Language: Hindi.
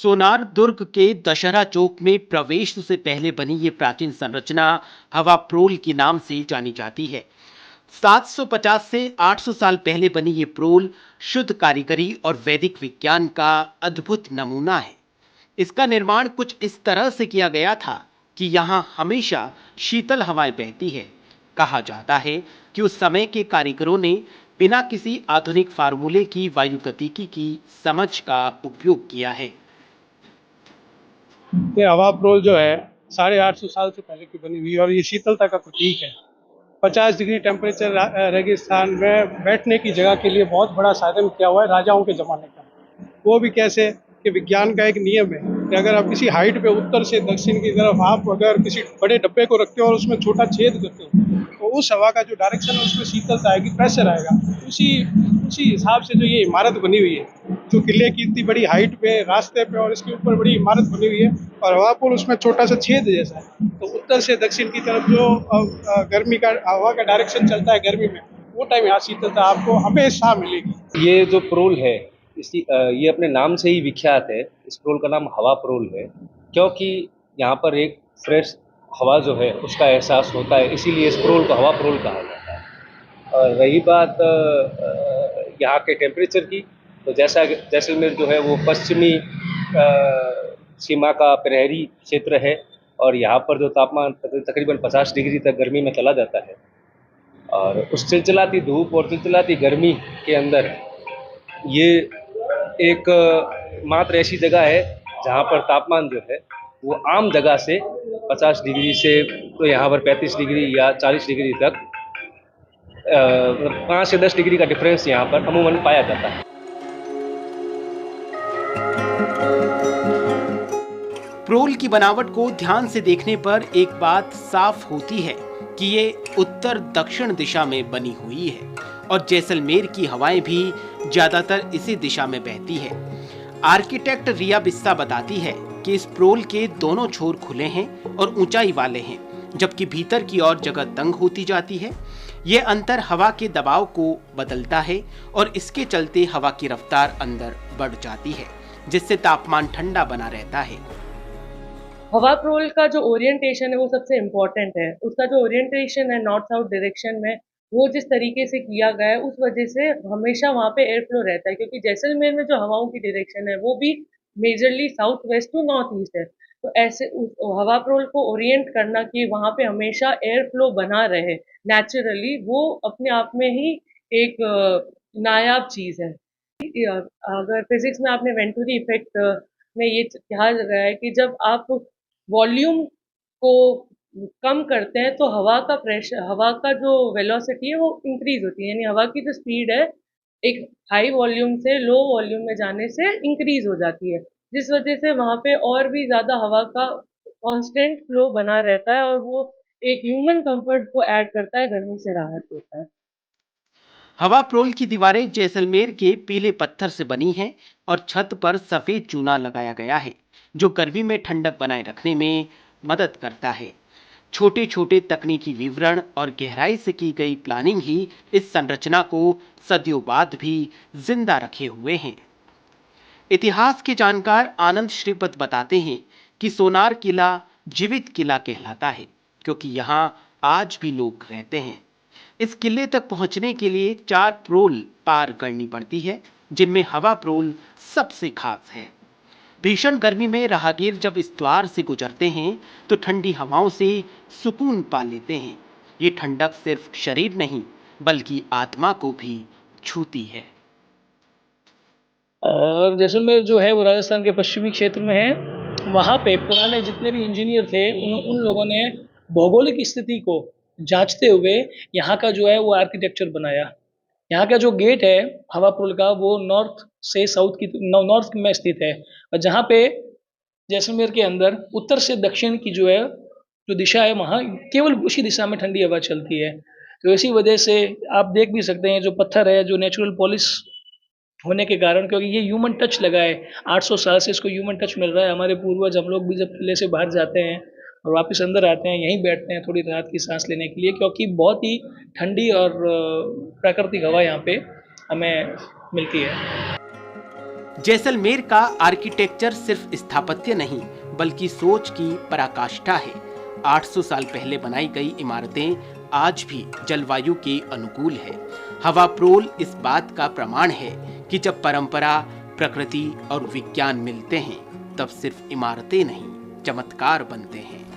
सोनार दुर्ग के दशहरा चौक में प्रवेश से पहले बनी ये प्राचीन संरचना हवा प्रोल के नाम से जानी जाती है। 750 से 800 साल पहले बनी ये प्रोल शुद्ध कारीगरी और वैदिक विज्ञान का अद्भुत नमूना है। इसका निर्माण कुछ इस तरह से किया गया था कि यहाँ हमेशा शीतल हवाएं बहती है। कहा जाता है कि उस समय के कारीगरों ने बिना किसी आधुनिक फार्मूले की वायुगतिकी की समझ का उपयोग किया है। ये हवा प्रोल जो है 850 साल से पहले की बनी हुई है और ये शीतलता का प्रतीक है। 50 डिग्री टेम्परेचर रेगिस्तान में बैठने की जगह के लिए बहुत बड़ा साधन किया हुआ है राजाओं के ज़माने का। वो भी कैसे कि विज्ञान का एक नियम है कि अगर आप किसी हाइट पे उत्तर से दक्षिण की तरफ आप अगर किसी बड़े डब्बे को रखते हो और उसमें छोटा छेद करते हो तो उस हवा का जो डायरेक्शन है उसमें शीतलता आएगी, प्रेशर आएगा। उसी उसी हिसाब से जो ये इमारत बनी हुई है, जो किले की इतनी बड़ी हाइट पे रास्ते पे और इसके ऊपर बड़ी इमारत बनी हुई है और हवा पुल उसमें छोटा सा छेद जैसा है, तो उत्तर से दक्षिण की तरफ जो गर्मी का हवा का डायरेक्शन चलता है गर्मी में, वो टाइम यहाँ शीतलता आपको हमेशा मिलेगी। ये जो प्रोल है ये अपने नाम से ही विख्यात है। इस प्रोल का नाम हवा प्रोल है क्योंकि यहाँ पर एक फ्रेश हवा जो है उसका एहसास होता है, इसीलिए इस प्रोल को हवा प्रोल कहा जाता है। और रही बात यहाँ के टेम्परेचर की, तो जैसा जैसलमेर जो है वो पश्चिमी सीमा का प्रहरी क्षेत्र है और यहाँ पर जो तापमान तकरीबन 50 डिग्री तक गर्मी में चला जाता है। और उस चिलचिलाती धूप और चिलचिलाती गर्मी के अंदर ये एक मात्र ऐसी जगह है जहाँ पर तापमान जो है वो आम जगह से 50 डिग्री से तो यहाँ पर 35 डिग्री या 40 डिग्री तक 5 से 10 डिग्री का डिफरेंस यहाँ पर अमूमन पाया जाता है। प्रोल की बनावट को ध्यान से देखने पर एक बात साफ होती है कि ये उत्तर दक्षिण दिशा में बनी हुई है और जैसलमेर की हवाएं भी ज्यादातर इसी दिशा में बहती है। आर्किटेक्ट रिया बिस्सा बताती है कि इस प्रोल के दोनों छोर खुले हैं और ऊंचाई वाले हैं, जबकि भीतर की ओर जगह तंग होती जाती है। ये अंतर हवा के दबाव को बदलता है और इसके चलते हवा की रफ्तार अंदर बढ़ जाती है, जिससे तापमान ठंडा बना रहता है। हवा प्रोल का जो ओरिएंटेशन है वो सबसे इम्पोर्टेंट है। उसका जो ओरिएंटेशन है नॉर्थ साउथ डायरेक्शन में, वो जिस तरीके से किया गया है उस वजह से हमेशा वहाँ पे एयर फ्लो रहता है, क्योंकि जैसलमेर में जो हवाओं की डायरेक्शन है वो भी majorly south west to north east है। तो ऐसे हवा प्रोल को ओरिएंट करना कि वहाँ पे हमेशा एयर फ्लो बना रहे नेचुरली, वो अपने आप में ही एक नायाब चीज़ है। अगर फिजिक्स में आपने वेंटुरी इफेक्ट में ये कहा गया है कि जब आप वॉल्यूम को कम करते हैं तो हवा का प्रेशर, हवा का जो वेलोसिटी है वो इंक्रीज होती है, यानी हवा की जो स्पीड है एक हाई वॉल्यूम से लो वॉल्यूम में जाने से इंक्रीज हो जाती है, जिस वजह से वहाँ पे और भी ज़्यादा हवा का कांस्टेंट फ्लो बना रहता है और वो एक ह्यूमन कंफर्ट को ऐड करता है, गर्मी से राहत देता है। हवा प्रोल की दीवारें जैसलमेर के पीले पत्थर से बनी हैं और छत पर सफेद चूना लगाया गया है, जो गर्मी में ठंडक बनाए रखने में मदद करता है। छोटे छोटे तकनीकी विवरण और गहराई से की गई प्लानिंग ही इस संरचना को सदियों बाद भी जिंदा रखे हुए हैं। इतिहास के जानकार आनंद श्रीपद बताते हैं कि सोनार किला जीवित किला कहलाता है, क्योंकि यहाँ आज भी लोग रहते हैं। इस किले तक पहुंचने के लिए 4 प्रोल पार करनी पड़ती है, जिनमें हवा प्रोल सबसे खास है। भीषण गर्मी में राहगीर जब इस द्वार से गुजरते हैं तो ठंडी हवाओं से सुकून पा लेते हैं। ये ठंडक सिर्फ शरीर नहीं बल्कि आत्मा को भी छूती है। और जैसलमेर जो है वो राजस्थान के पश्चिमी क्षेत्र में है। वहाँ पे पुराने जितने भी इंजीनियर थे उन लोगों ने भौगोलिक स्थिति को जांचते हुए यहाँ का जो है वो आर्किटेक्चर बनाया। यहाँ का जो गेट है हवा पुल का वो नॉर्थ से साउथ की नॉर्थ में स्थित है, और जहाँ पे जैसलमेर के अंदर उत्तर से दक्षिण की जो है जो दिशा है वहाँ केवल उसी दिशा में ठंडी हवा चलती है। तो इसी वजह से आप देख भी सकते हैं जो पत्थर है जो नेचुरल पॉलिश होने के कारण, क्योंकि ये ह्यूमन टच लगा है, 800 साल से इसको ह्यूमन टच मिल रहा है। हमारे पूर्वज, हम लोग भी जब किले से बाहर जाते हैं और वापस अंदर आते हैं यहीं बैठते हैं थोड़ी रात की सांस लेने के लिए, क्योंकि बहुत ही ठंडी और प्राकृतिक हवा यहाँ पे हमें मिलती है। जैसलमेर का आर्किटेक्चर सिर्फ स्थापत्य नहीं बल्कि सोच की पराकाष्ठा है। 800 साल पहले बनाई गई इमारतें आज भी जलवायु के अनुकूल है। हवा प्रोल इस बात का प्रमाण है कि जब परंपरा, प्रकृति और विज्ञान मिलते हैं तब सिर्फ इमारतें नहीं चमत्कार बनते हैं।